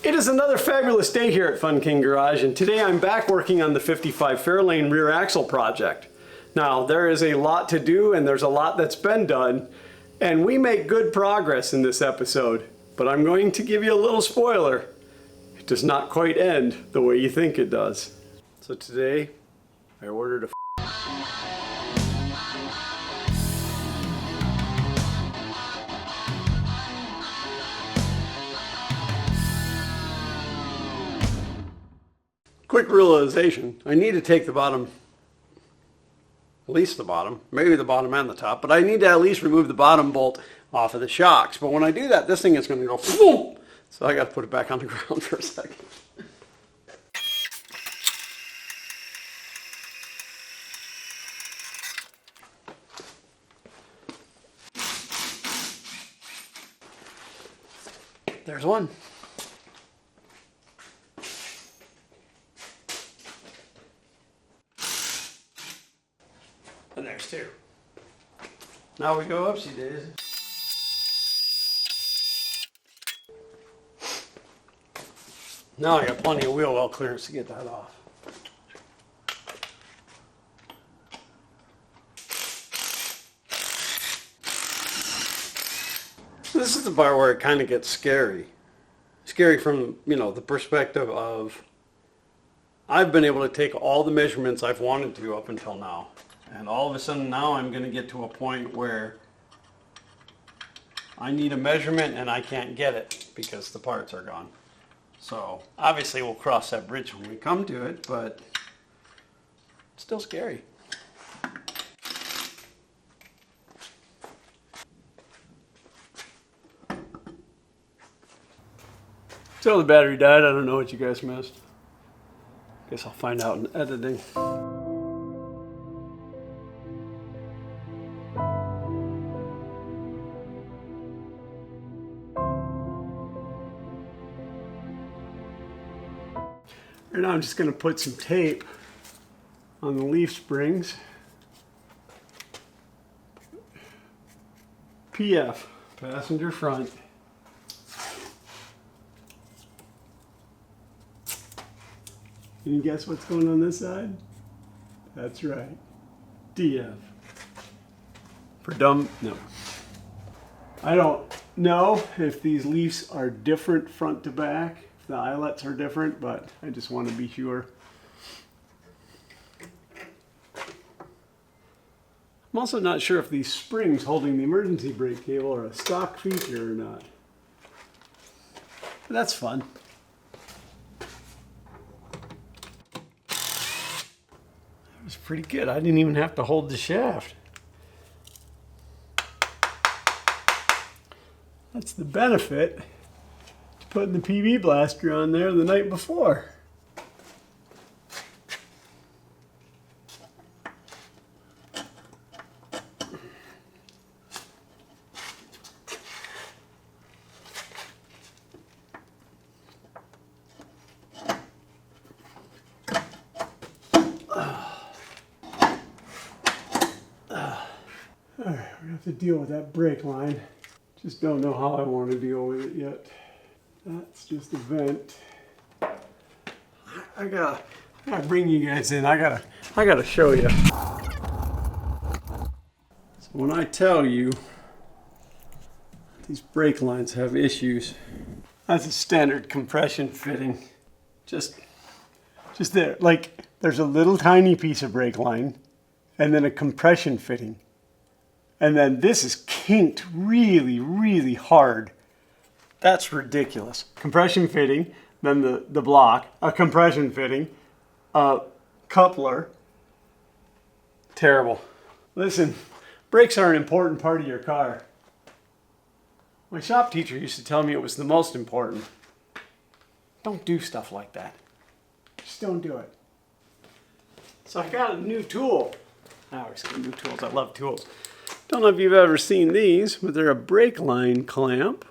It is another fabulous day here at Fun King Garage, and today I'm back working on the 55 Fairlane rear axle project. Now, there is a lot to do and there's a lot that's been done, and we make good progress in this episode, but I'm going to give you a little spoiler. It does not quite end the way you think it does. So today, I ordered a quick realization. I need to take the bottom, at least the bottom, maybe the bottom and the top, but I need to at least remove the bottom bolt off of the shocks. But when I do that, this thing is going to go boom. So I got to put it back on the ground for a second. There's one. And there's two. Now we go upsy daisy. Now I got plenty of wheel well clearance to get that off. This is the part where it kind of gets scary. Scary from, the perspective of I've been able to take all the measurements I've wanted to up until now. And all of a sudden now I'm going to get to a point where I need a measurement and I can't get it because the parts are gone. So obviously we'll cross that bridge when we come to it, but it's still scary. So the battery died. I don't know what you guys missed. Guess I'll find out in editing. Right now I'm just going to put some tape on the leaf springs. PF, passenger front. Can you guess what's going on this side? That's right. DF. For dumb? No. I don't know if these leaves are different front to back. The eyelets are different, but I just want to be sure. I'm also not sure if these springs holding the emergency brake cable are a stock feature or not. But that's fun. That was pretty good. I didn't even have to hold the shaft. That's the benefit. Putting the PB blaster on there the night before. All right, we're gonna have to deal with that brake line. Just don't know how I want to deal with it yet. That's just a vent. I gotta bring you guys in. I gotta show you. So when I tell you these brake lines have issues, that's a standard compression fitting. Just there. Like there's a little tiny piece of brake line and then a compression fitting. And then this is kinked really, really hard. That's ridiculous. Compression fitting, then the block, a compression fitting, a coupler. Terrible. Listen, brakes are an important part of your car. My shop teacher used to tell me it was the most important. Don't do stuff like that. Just don't do it. So I got a new tool. I always get new tools. I love tools. Don't know if you've ever seen these, but they're a brake line clamp.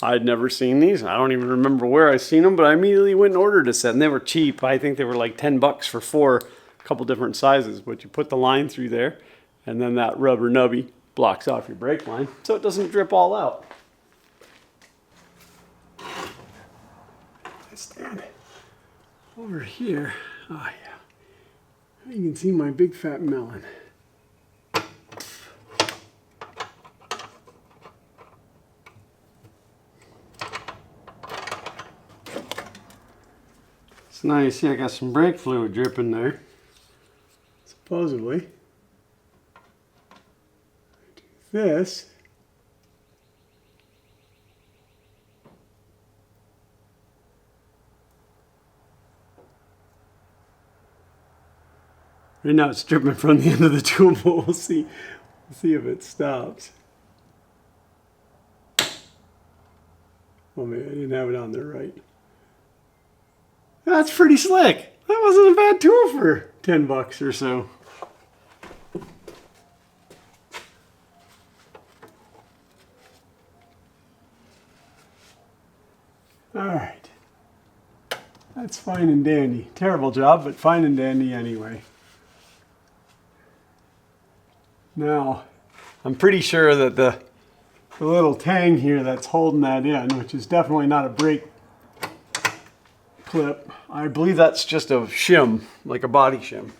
I'd never seen these. I don't even remember where I seen them, but I immediately went and ordered a set, and they were cheap. I think they were like $10 for four, a couple different sizes. But you put the line through there, and then that rubber nubby blocks off your brake line, so it doesn't drip all out. stand. Over here, oh yeah, you can see my big fat melon. It's nice. Yeah, I got some brake fluid dripping there. Supposedly. Do this. Right now it's dripping from the end of the tool, but we'll see if it stops. Oh man, I didn't have it on there right. That's pretty slick. That wasn't a bad tool for $10 or so. All right. That's fine and dandy. Terrible job, but fine and dandy anyway. Now, I'm pretty sure that the little tang here that's holding that in, which is definitely not a brake clip, I believe that's just a shim, like a body shim.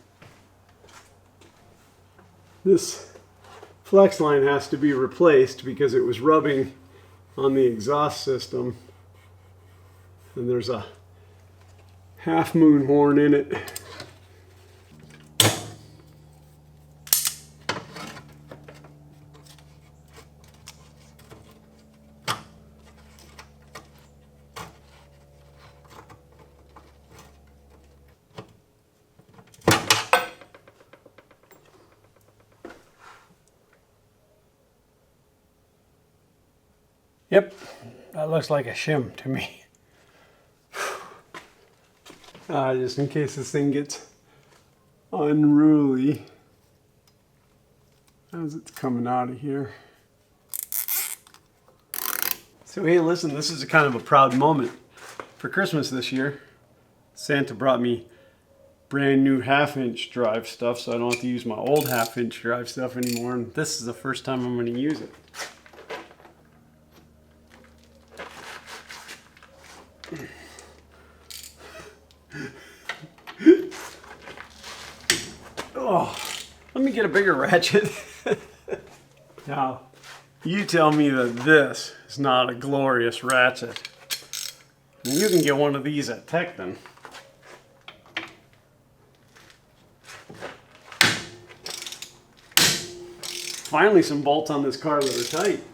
This flex line has to be replaced because it was rubbing on the exhaust system, and there's a half moon horn in it. Yep, that looks like a shim to me. Just in case this thing gets unruly as it's coming out of here. So hey, listen, this is a kind of a proud moment. For Christmas this year, Santa brought me brand new 1/2-inch drive stuff, so I don't have to use my old 1/2-inch drive stuff anymore, and this is the first time I'm going to use it. Oh, let me get a bigger ratchet. Now, you tell me that this is not a glorious ratchet. And you can get one of these at Tekton. Finally, some bolts on this car that are tight.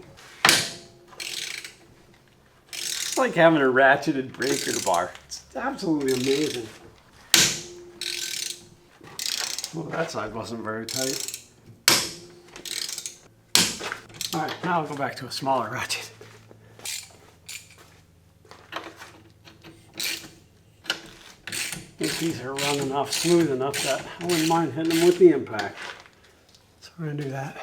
It's like having a ratcheted breaker bar. It's absolutely amazing. Well, that side wasn't very tight. All right, now I'll go back to a smaller ratchet. I think these are running off smooth enough that I wouldn't mind hitting them with the impact. So we're gonna do that.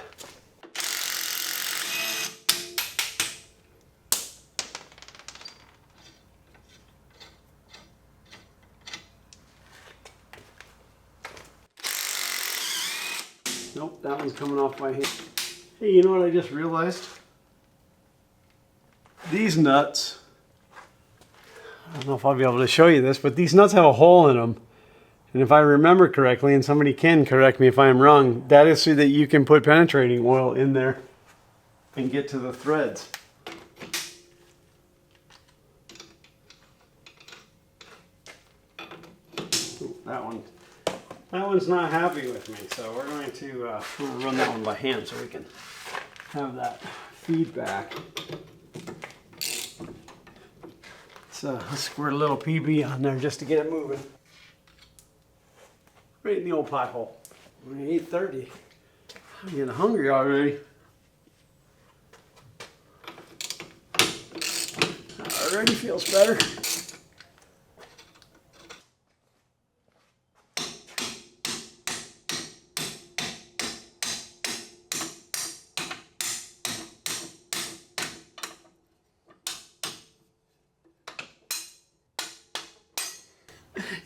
Nope, that one's coming off by hand. Hey, you know what I just realized? These nuts, I don't know if I'll be able to show you this, but these nuts have a hole in them. And if I remember correctly, and somebody can correct me if I'm wrong, that is so that you can put penetrating oil in there and get to the threads. Ooh, that one's not happy with me, so we're going to run that one by hand so we can have that feedback. So let's squirt a little PB on there just to get it moving. Right in the old pothole. 8:30. I'm getting hungry already. Already feels better.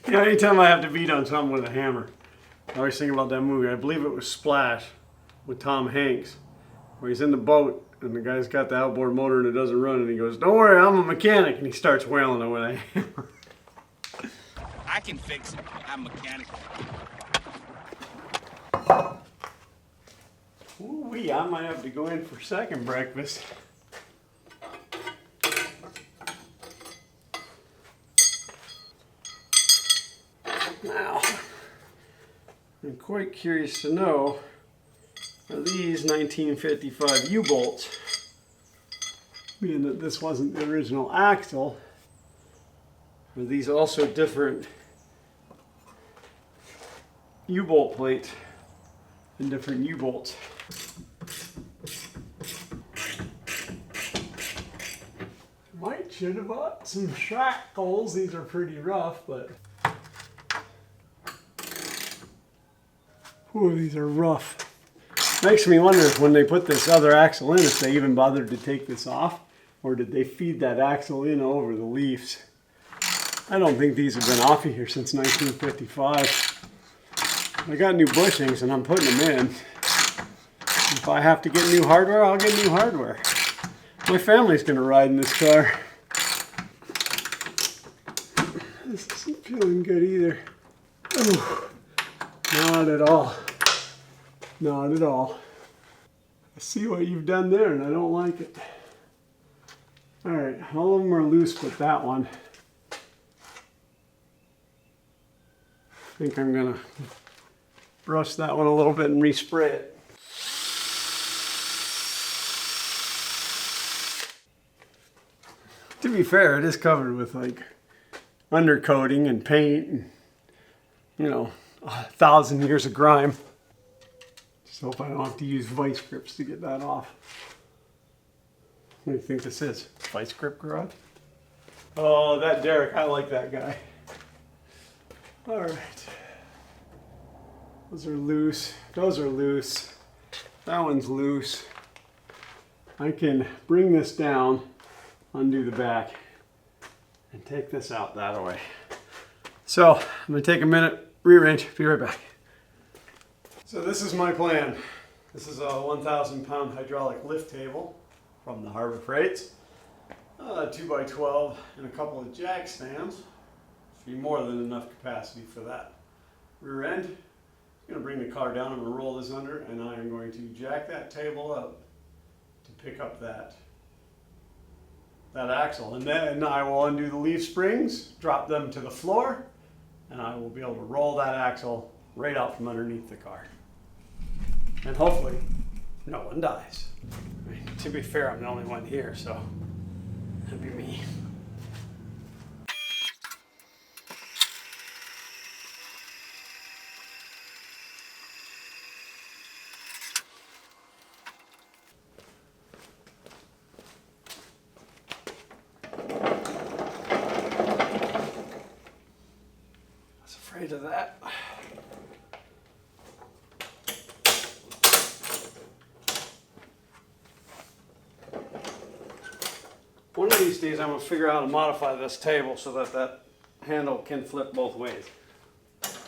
You know, anytime I have to beat on something with a hammer, I always think about that movie. I believe it was Splash with Tom Hanks, where he's in the boat and the guy's got the outboard motor and it doesn't run, and he goes, "Don't worry, I'm a mechanic," and he starts whaling it with a hammer. I can fix it. I'm mechanical. Ooh-wee, I might have to go in for second breakfast. Now, I'm quite curious to know, are these 1955 U-bolts, being that this wasn't the original axle, are these also different U-bolt plates and different U-bolts? Should have bought some shackles. These are pretty rough, but ooh, these are rough. Makes me wonder if when they put this other axle in, if they even bothered to take this off, or did they feed that axle in over the leaves? I don't think these have been off of here since 1955. I got new bushings and I'm putting them in. If I have to get new hardware, I'll get new hardware. My family's gonna ride in this car. This isn't feeling good either. Ooh, not at all. Not at all. I see what you've done there and I don't like it. All right, all of them are loose but that one. I think I'm gonna brush that one a little bit and respray it. To be fair, it is covered with like undercoating and paint and, you know, 1,000 years of grime. Just hope I don't have to use vice grips to get that off. What do you think this is? Vice grip garage? Oh, that Derek, I like that guy. All right. Those are loose. Those are loose. That one's loose. I can bring this down, undo the back, and take this out that way. So I'm gonna take a minute, rearrange, be right back. So this is my plan. This is a 1,000 pound hydraulic lift table from the Harbor Freights. 2x12 and a couple of jack stands. Should be more than enough capacity for that rear end. I'm gonna bring the car down, I'm gonna roll this under, and I am going to jack that table up to pick up that axle, and then I will undo the leaf springs, drop them to the floor, and I will be able to roll that axle right out from underneath the car. And hopefully no one dies. I mean, to be fair, I'm the only one here, so that'd be me. Afraid of that. One of these days I'm going to figure out how to modify this table so that that handle can flip both ways. As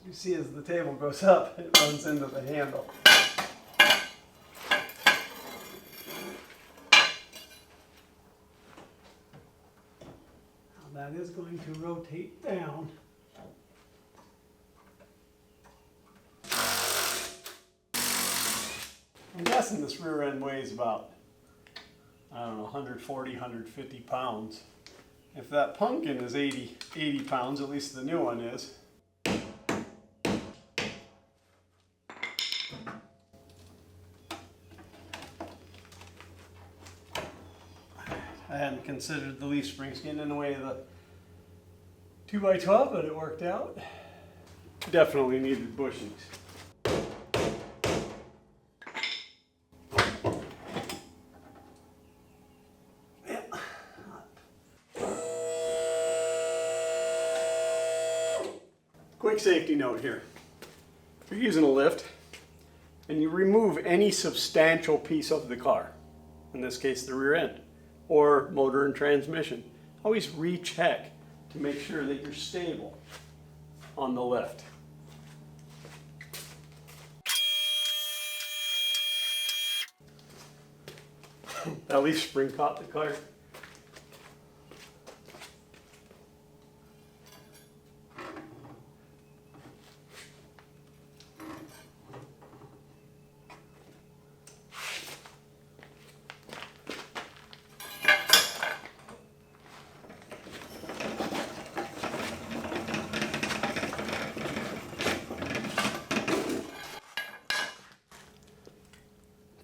you see, as the table goes up, it runs into the handle. That is going to rotate down. I'm guessing this rear end weighs about, I don't know, 140, 150 pounds. If that pumpkin is 80 pounds, at least the new one is. I hadn't considered the leaf springs getting in the way of the 2x12, but it worked out. Definitely needed bushings. Yeah. Quick safety note here. If you're using a lift and you remove any substantial piece of the car, in this case the rear end, or motor and transmission, always recheck to make sure that you're stable on the lift. That leaf spring caught the car.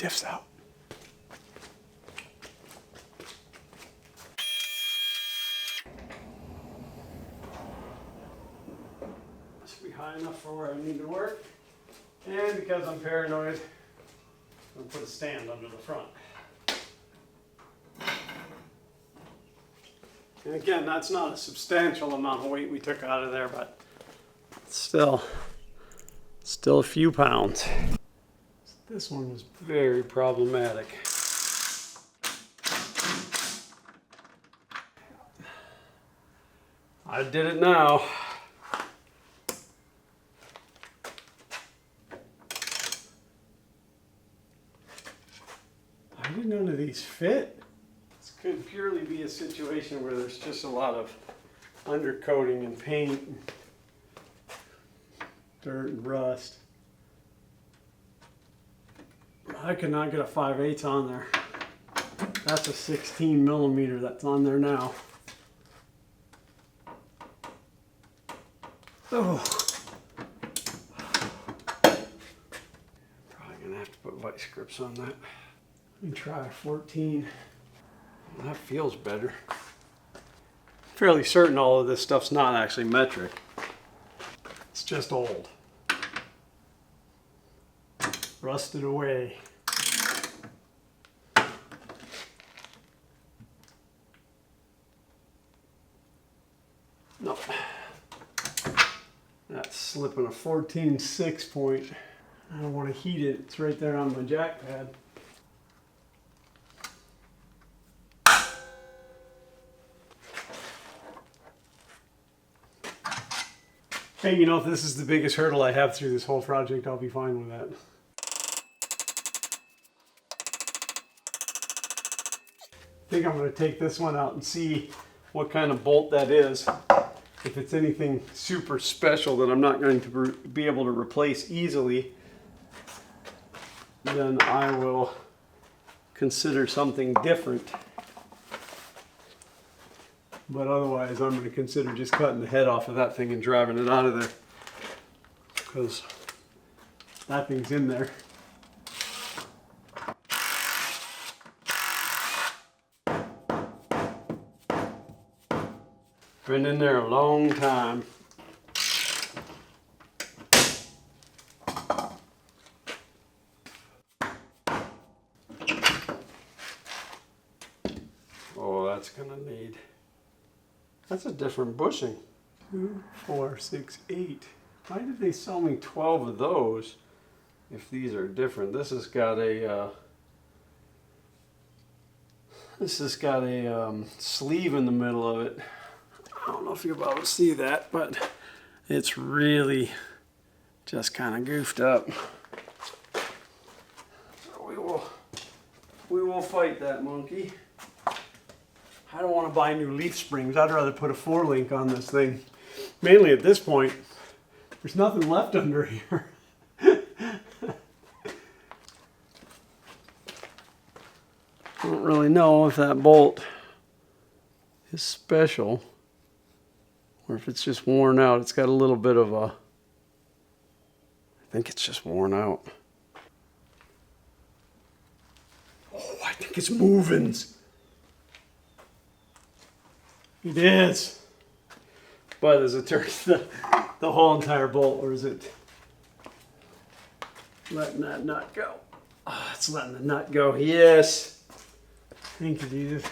diffs out. Should be high enough for where I need to work. And because I'm paranoid, I'm gonna put a stand under the front. And again, that's not a substantial amount of weight we took out of there, but still a few pounds. This one was very problematic. I did it now. Why did none of these fit? This could purely be a situation where there's just a lot of undercoating and paint, and dirt and rust. I could not get a 5/8 on there. That's a 16 millimeter that's on there now. Oh. Probably gonna have to put vice grips on that. Let me try 14. That feels better. Fairly certain all of this stuff's not actually metric. It's just old. Rusted away. No. That's slipping a 14.6 point. I don't want to heat it. It's right there on my jack pad. Hey, you know, if this is the biggest hurdle I have through this whole project, I'll be fine with that. I think I'm going to take this one out and see what kind of bolt that is. If it's anything super special that I'm not going to be able to replace easily, then I will consider something different. But otherwise, I'm going to consider just cutting the head off of that thing and driving it out of there. Because that thing's in there. Been in there a long time. Oh, that's gonna need... That's a different bushing. 2, 4, 6, 8. Why did they sell me 12 of those if these are different? This has got a sleeve in the middle of it. I don't know if you'll be able to see that, but it's really just kind of goofed up. So we will fight that monkey. I don't want to buy new leaf springs. I'd rather put a 4-link on this thing. Mainly at this point, there's nothing left under here. I don't really know if that bolt is special or if it's just worn out. It's got a little bit of a... I think it's just worn out. Oh, I think it's moving. It is. But is it turning the whole entire bolt, or is it letting that nut go? Oh, it's letting the nut go. Yes. Thank you, Jesus.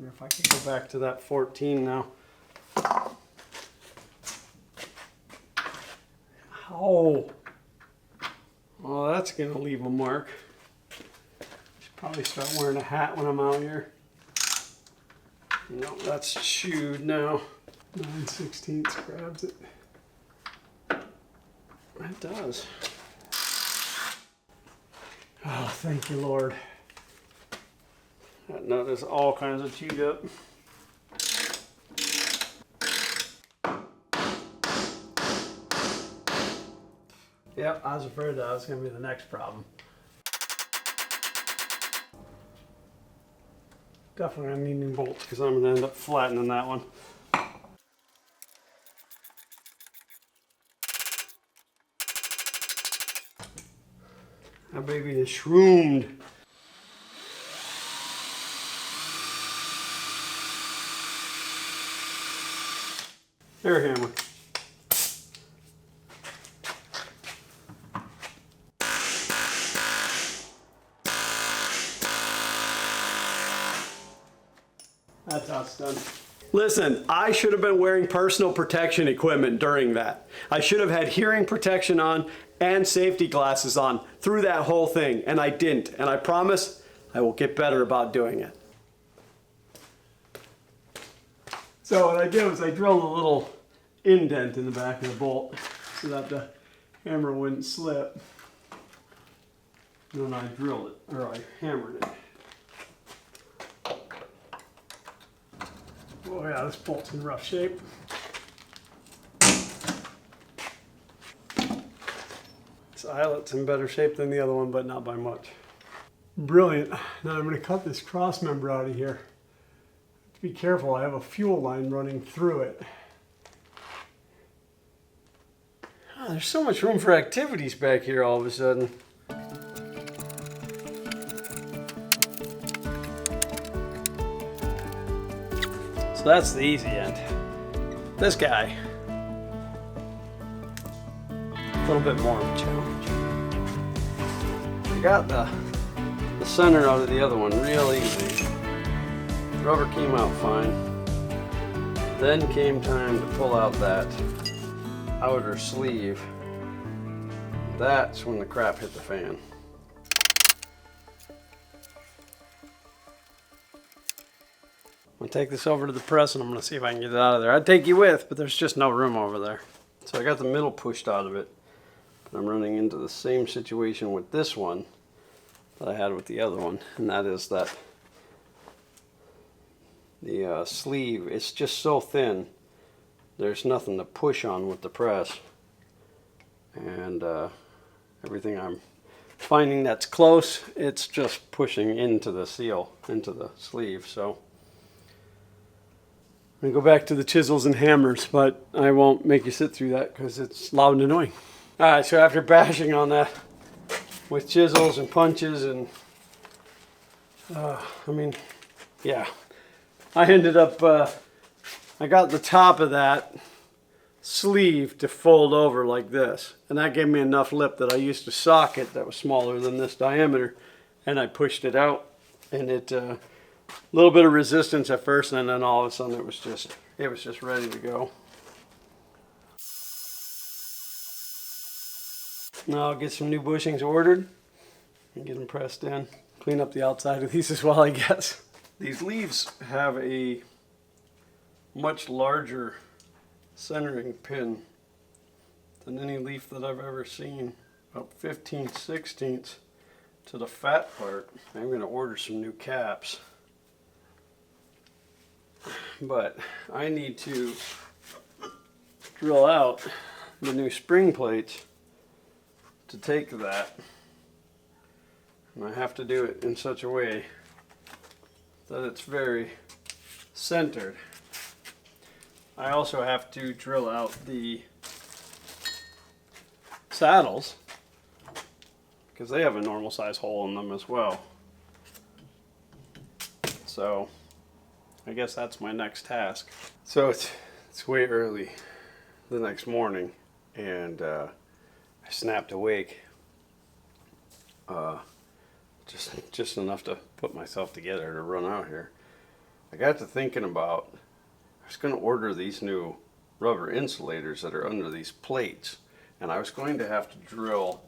If I could go back to that 14 now. Oh, well, that's gonna leave a mark. Should probably start wearing a hat when I'm out here. No, that's chewed now. 9/16 grabs it. It does. Oh, thank you, Lord. That nut is all kinds of chewed up. Yep, I was afraid that was going to be the next problem. Definitely I'm needing bolts because I'm going to end up flattening that one. That baby is shroomed. Air hammer. That's how it's done. Listen, I should have been wearing personal protection equipment during that. I should have had hearing protection on and safety glasses on through that whole thing, and I didn't. And I promise I will get better about doing it. So what I did was I drilled a little indent in the back of the bolt so that the hammer wouldn't slip. And then I drilled it, or I hammered it. Oh yeah, this bolt's in rough shape. This eyelet's in better shape than the other one, but not by much. Brilliant. Now I'm going to cut this cross member out of here. Be careful, I have a fuel line running through it. Oh, there's so much room for activities back here all of a sudden. So that's the easy end. This guy, a little bit more of a challenge. I got the center out of the other one real easy. Rubber came out fine. Then came time to pull out that outer sleeve. That's when the crap hit the fan. I'm gonna take this over to the press and I'm gonna see if I can get it out of there. I'd take you with, but there's just no room over there. So I got the middle pushed out of it. But I'm running into the same situation with this one that I had with the other one, and that is that the sleeve, it's just so thin, there's nothing to push on with the press. And everything I'm finding that's close, it's just pushing into the seal, into the sleeve. So I'm gonna go back to the chisels and hammers, but I won't make you sit through that because it's loud and annoying. All right, so after bashing on that with chisels and punches and yeah, I ended up I got the top of that sleeve to fold over like this, and that gave me enough lip that I used a socket that was smaller than this diameter, and I pushed it out, and it a little bit of resistance at first, and then all of a sudden it was just ready to go. Now I'll get some new bushings ordered and get them pressed in. Clean up the outside of these as well, I guess. These leaves have a much larger centering pin than any leaf that I've ever seen. About 15/16 to the fat part. I'm going to order some new caps. But I need to drill out the new spring plates to take that. And I have to do it in such a way that it's very centered. I also have to drill out the saddles because they have a normal size hole in them as well. So I guess that's my next task. So it's way early the next morning, and I snapped awake just enough to put myself together to run out here. I got to thinking about, I was going to order these new rubber insulators that are under these plates, and I was going to have to drill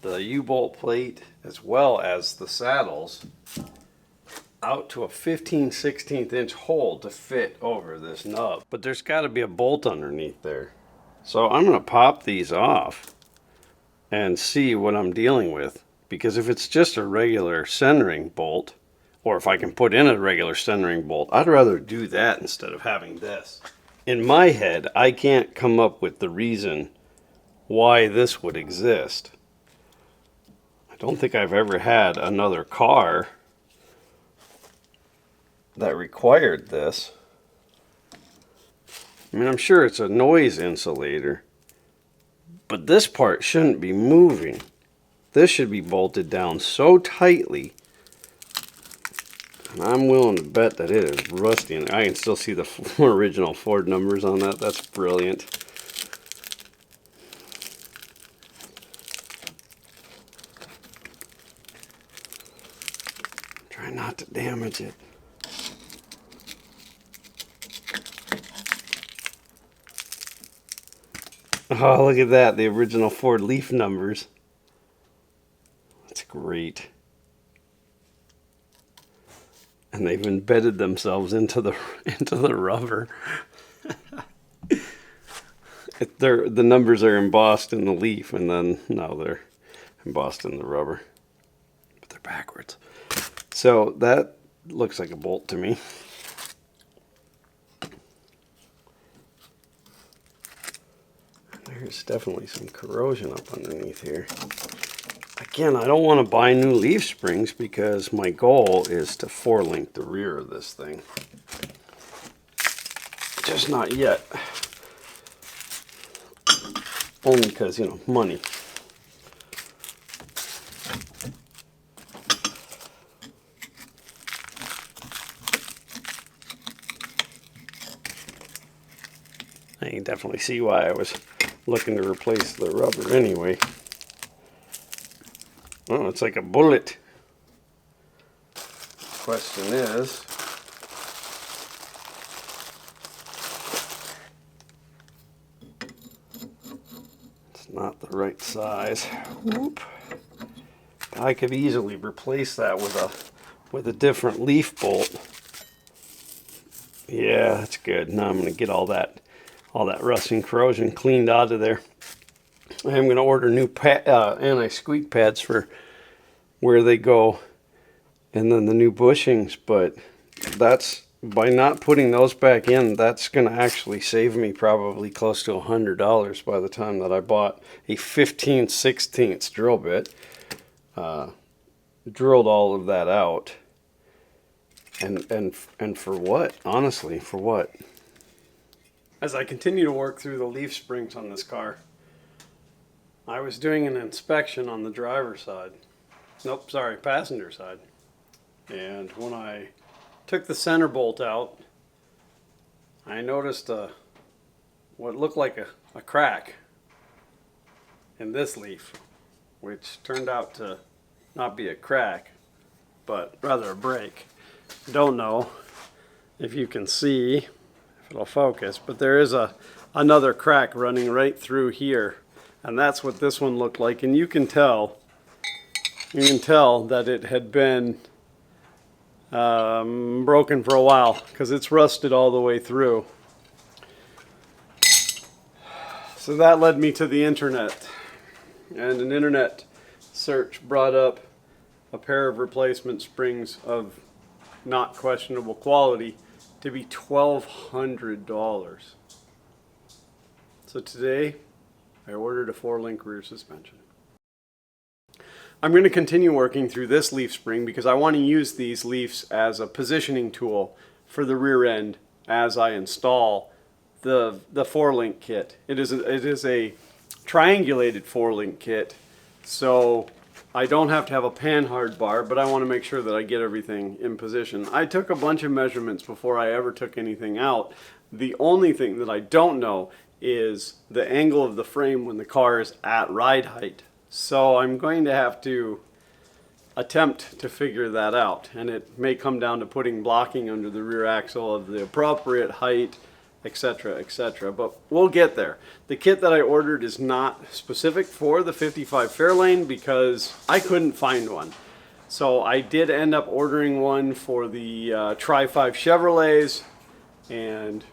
the U-bolt plate as well as the saddles out to a 15/16 inch hole to fit over this nub. But there's got to be a bolt underneath there. So I'm going to pop these off and see what I'm dealing with. Because if it's just a regular centering bolt, or if I can put in a regular centering bolt, I'd rather do that instead of having this. In my head, I can't come up with the reason why this would exist. I don't think I've ever had another car that required this. I mean, I'm sure it's a noise insulator, but this part shouldn't be moving. This should be bolted down so tightly, and I'm willing to bet that it is rusty. And I can still see the original Ford numbers on that. That's brilliant. Try not to damage it. Oh, look at that. The original Ford Leaf numbers. That's great. And they've embedded themselves into the rubber. The numbers are embossed in the leaf, and then now they're embossed in the rubber. But they're backwards. So that looks like a bolt to me. There's definitely some corrosion up underneath here. Again, I don't want to buy new leaf springs because my goal is to 4-link the rear of this thing. Just not yet. Only because, money. I can definitely see why I was looking to replace the rubber anyway. Oh, it's like a bullet. Question is, it's not the right size. Whoop. I could easily replace that with a different leaf bolt. Yeah, that's good. Now I'm going to get all that rust and corrosion cleaned out of there. I'm going to order new anti-squeak pads for where they go, and then the new bushings, but that's, by not putting those back in, that's going to actually save me probably close to $100 by the time that I bought a 15/16 drill bit. Drilled all of that out, and for what? Honestly, for what? As I continue to work through the leaf springs on this car, I was doing an inspection on the driver's side. Nope, sorry, passenger side. And when I took the center bolt out, I noticed what looked like a crack in this leaf, which turned out to not be a crack, but rather a break. Don't know if you can see, if it'll focus, but there is another crack running right through here. And that's what this one looked like. And you can tell that it had been broken for a while because it's rusted all the way through. So that led me to the internet. And an internet search brought up a pair of replacement springs of not questionable quality to be $1,200. So today, I ordered a 4-link rear suspension. I'm going to continue working through this leaf spring because I want to use these leaves as a positioning tool for the rear end as I install the 4-link kit. It is a triangulated 4-link kit, so I don't have to have a panhard bar, but I want to make sure that I get everything in position. I took a bunch of measurements before I ever took anything out. The only thing that I don't know is the angle of the frame when the car is at ride height. So I'm going to have to attempt to figure that out, and it may come down to putting blocking under the rear axle of the appropriate height, etc., etc. But we'll get there. The kit that I ordered is not specific for the 55 Fairlane because I couldn't find one. So I did end up ordering one for the Tri-5 Chevrolets, and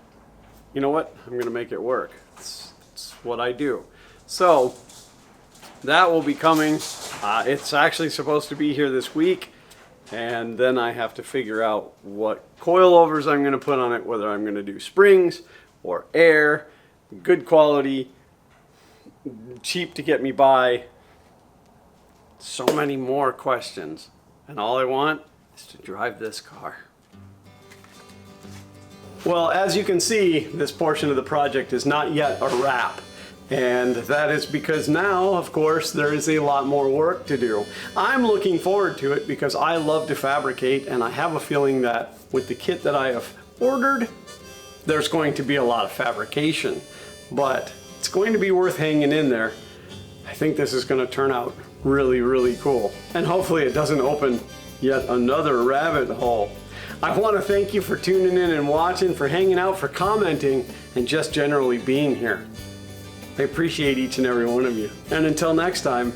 you know what? I'm going to make it work. It's what I do. So that will be coming. It's actually supposed to be here this week, and then I have to figure out what coilovers I'm going to put on it, whether I'm going to do springs or air, good quality, cheap to get me by. So many more questions. And all I want is to drive this car. Well, as you can see, this portion of the project is not yet a wrap. And that is because now, of course, there is a lot more work to do. I'm looking forward to it because I love to fabricate, and I have a feeling that with the kit that I have ordered, there's going to be a lot of fabrication. But it's going to be worth hanging in there. I think this is going to turn out really, really cool. And hopefully it doesn't open yet another rabbit hole. I want to thank you for tuning in and watching, for hanging out, for commenting, and just generally being here. I appreciate each and every one of you. And until next time,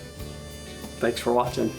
thanks for watching.